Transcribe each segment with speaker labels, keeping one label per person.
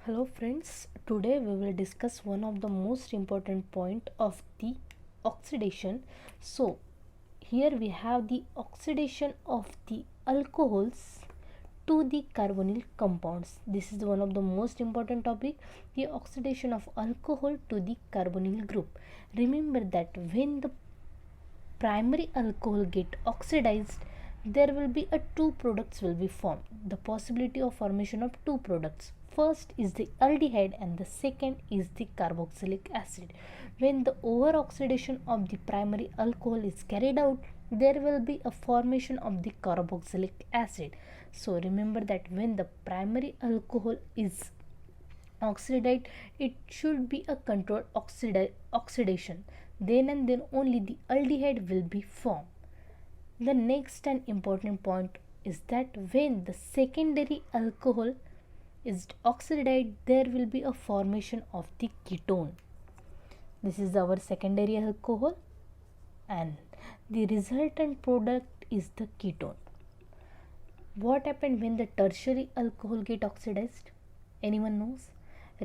Speaker 1: Hello friends, today we will discuss one of the most important point of the oxidation. So here we have the oxidation of the alcohols to the carbonyl compounds. This is one of the most important topic, the oxidation of alcohol to the carbonyl group. Remember that when the primary alcohol get oxidized, there will be a two products will be formed. The possibility of formation of two products, first is the aldehyde and the second is the carboxylic acid. When the over oxidation of the primary alcohol is carried out, there will be a formation of the carboxylic acid. So remember that when the primary alcohol is oxidate, it should be a controlled oxidation. Then and then only the aldehyde will be formed. The next and important point is that when the secondary alcohol is oxidized, there will be a formation of the ketone. This is our secondary alcohol and the resultant product is the ketone. What happened when the tertiary alcohol get oxidized? Anyone knows?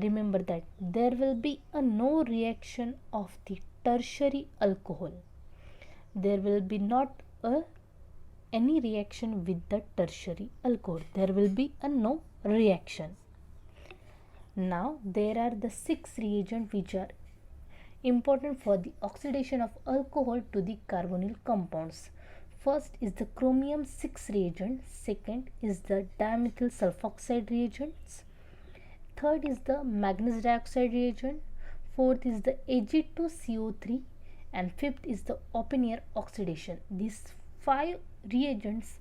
Speaker 1: Remember that there will be a no reaction of the tertiary alcohol. There will be not any reaction with the tertiary alcohol. There will be a no reaction. Now there are the 6 reagents which are important for the oxidation of alcohol to the carbonyl compounds. First is the chromium 6 reagent, second is the dimethyl sulfoxide reagents, third is the manganese dioxide reagent, fourth is the Ag2CO3 and fifth is the open air oxidation. These 5 reagents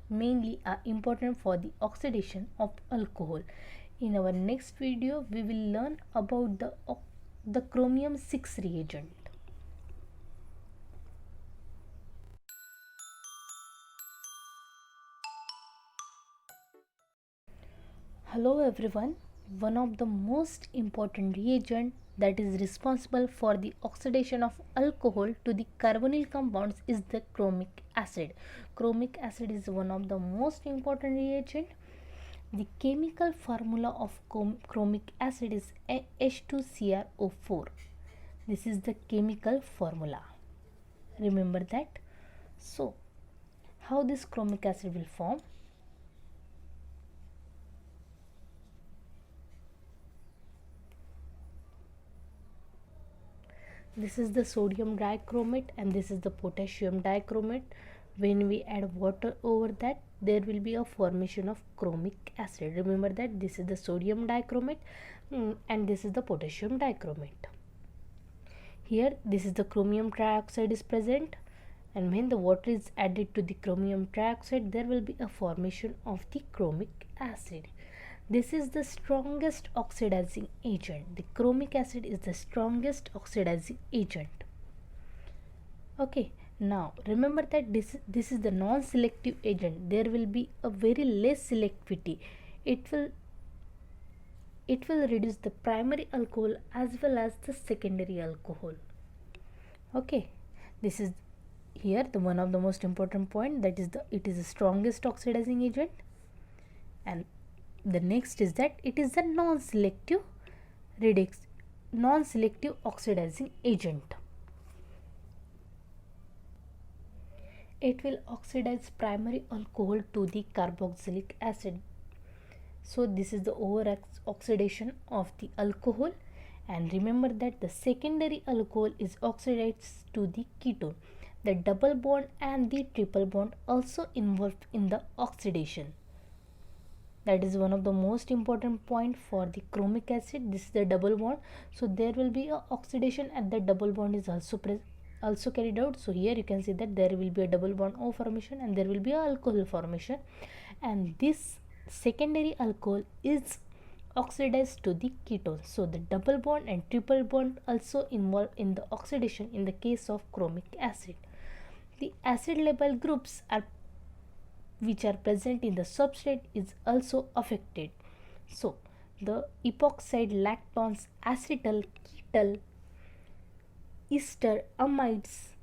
Speaker 1: mainly are important for the oxidation of alcohol. In our next video we will learn about the chromium 6 reagent. Hello everyone. One of the most important reagent that is responsible for the oxidation of alcohol to the carbonyl compounds is the chromic acid. Chromic acid is one of the most important reagent. The chemical formula of chromic acid is H2CrO4. This is the chemical formula. Remember that. So, how this chromic acid will form? This is the sodium dichromate and this is the potassium dichromate. When we add water over that, there will be a formation of chromic acid. Remember that this is the sodium dichromate and this is the potassium dichromate. Here this is the chromium trioxide is present, and when the water is added to the chromium trioxide, there will be a formation of the chromic acid. This is the strongest oxidizing agent. The chromic acid is the strongest oxidizing agent. Okay, now remember that this is the non-selective agent. There will be a very less selectivity. It will reduce the primary alcohol as well as the secondary alcohol. Okay, this is here the one of the most important point, that is it is the strongest oxidizing agent, and the next is that it is the non-selective oxidizing agent. It will oxidize primary alcohol to the carboxylic acid. So this is the over oxidation of the alcohol, and remember that the secondary alcohol is oxidized to the ketone. The double bond and the triple bond also involved in the oxidation. That is one of the most important point for the chromic acid. This is the double bond, so there will be a oxidation at the double bond is also carried out. So here you can see that there will be a double bond O formation and there will be a alcohol formation, and this secondary alcohol is oxidized to the ketone. So the double bond and triple bond also involved in the oxidation in the case of chromic acid. The acid labile groups are which are present in the substrate is also affected. So the epoxide, lactones, acetal, ketal, ester, amides,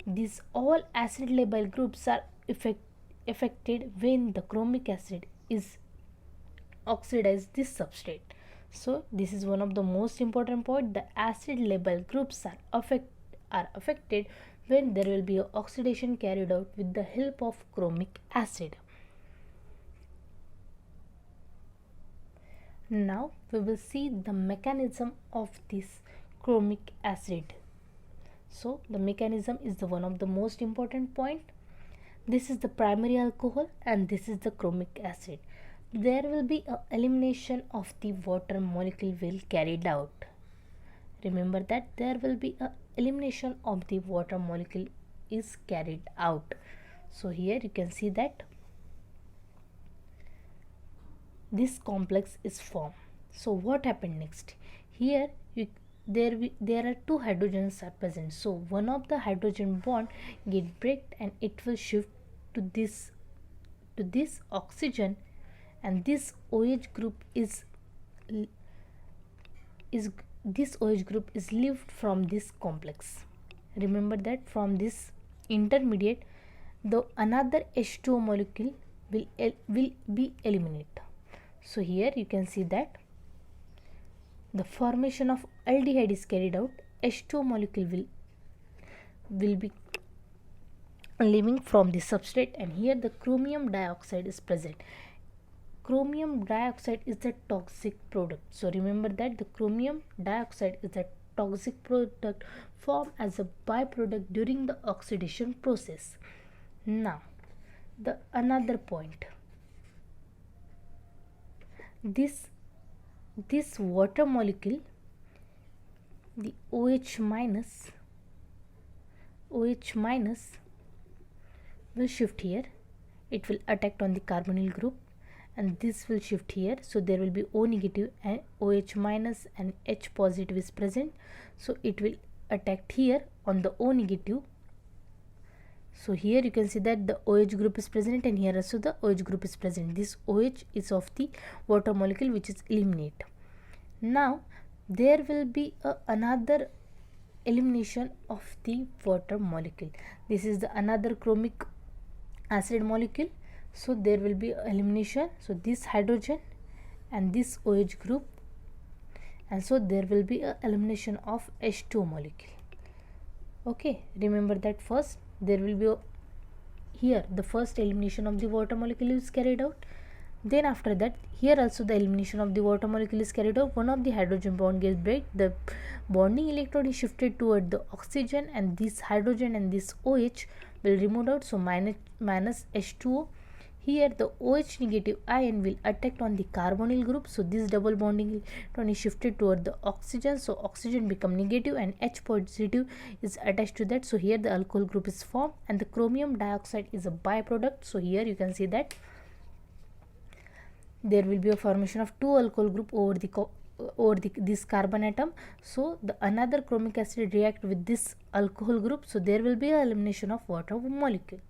Speaker 1: these all acid labile groups are affected when the chromic acid is oxidize this substrate. So this is one of the most important point. The acid label groups are affected when there will be a oxidation carried out with the help of chromic acid. Now we will see the mechanism of this chromic acid. So the mechanism is the one of the most important point. This is the primary alcohol and this is the chromic acid. There will be a elimination of the water molecule will carried out. Remember that there will be a elimination of the water molecule is carried out. So here you can see that this complex is formed. So what happened next? Here there are two hydrogens are present. So one of the hydrogen bond get break and it will shift to this oxygen, and this OH group is this OH group is left from this complex. Remember that from this intermediate the another H2O molecule will be eliminated. So here you can see that the formation of aldehyde is carried out. H2O molecule will be leaving from the substrate, and here the chromium dioxide is present. Chromium dioxide is the toxic product. So remember that the chromium dioxide is a toxic product formed as a byproduct during the oxidation process. Now the another point, this water molecule, the OH minus will shift here. It will attack on the carbonyl group, and this will shift here. So there will be O negative and OH minus and H positive is present. So it will attack here on the O negative. So here you can see that the OH group is present, and here also the OH group is present. This OH is of the water molecule which is eliminated. Now there will be another elimination of the water molecule. This is the another chromic acid molecule. So there will be elimination. So this hydrogen and this OH group, and so there will be a elimination of H2O molecule. Okay, remember that first there will be here the first elimination of the water molecule is carried out. Then after that here also the elimination of the water molecule is carried out. One of the hydrogen bond gets break, the bonding electron is shifted toward the oxygen, and this hydrogen and this OH will remove out. So minus H2O. Here the OH negative ion will attack on the carbonyl group. So this double bonding electron is shifted toward the oxygen. So oxygen become negative and H positive is attached to that. So here the alcohol group is formed, and the chromium dioxide is a byproduct. So here you can see that there will be a formation of two alcohol group over this carbon atom. So the another chromic acid react with this alcohol group. So there will be a elimination of water molecule.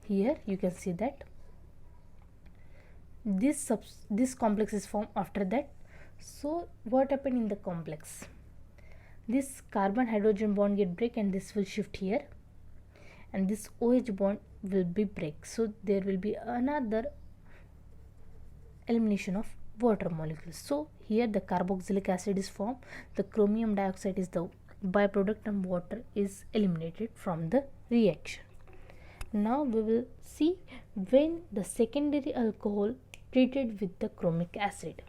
Speaker 1: Here you can see that this complex is formed after that. So what happened in the complex? This carbon hydrogen bond get break, and this will shift here, and this OH bond will be break. So there will be another elimination of water molecules. So here the carboxylic acid is formed, the chromium dioxide is the byproduct, and water is eliminated from the reaction. Now we will see when the secondary alcohol treated with the chromic acid.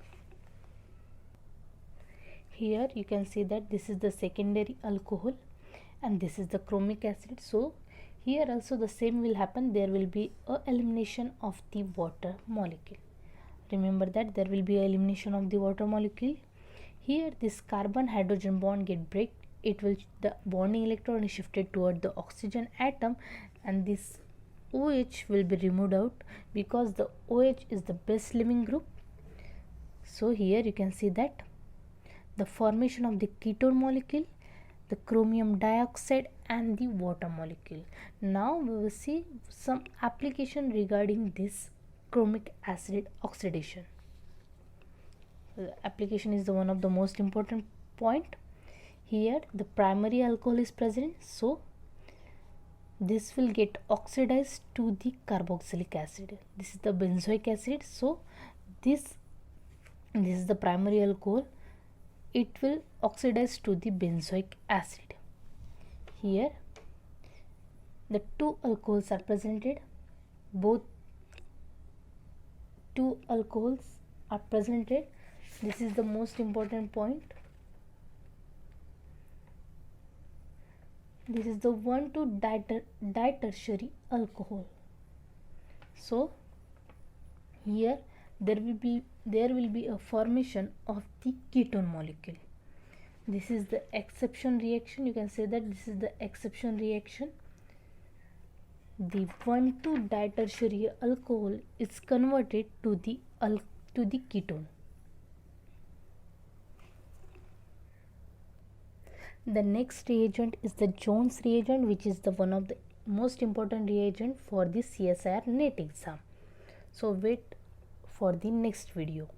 Speaker 1: Here you can see that this is the secondary alcohol and this is the chromic acid. So here also the same will happen. There will be a elimination of the water molecule. Remember that there will be a elimination of the water molecule. Here this carbon hydrogen bond get break. It will the bonding electron is shifted toward the oxygen atom, and this OH will be removed out because the OH is the best leaving group. So here you can see that the formation of the ketone molecule, the chromium dioxide and the water molecule. Now we will see some application regarding this chromic acid oxidation. The application is the one of the most important point. Here the primary alcohol is present, so this will get oxidized to the carboxylic acid. This is the benzoic acid. So this is the primary alcohol. It will oxidize to the benzoic acid. Here the two alcohols are presented. Both two alcohols are presented. This is the most important point. This is the 1,2-ditertiary alcohol. So here there will be a formation of the ketone molecule. This is the exception reaction. You can say that this is the exception reaction. The 1,2-ditertiary alcohol is converted to the ketone. The next reagent is the Jones reagent, which is the one of the most important reagent for the CSIR NET exam. So wait for the next video.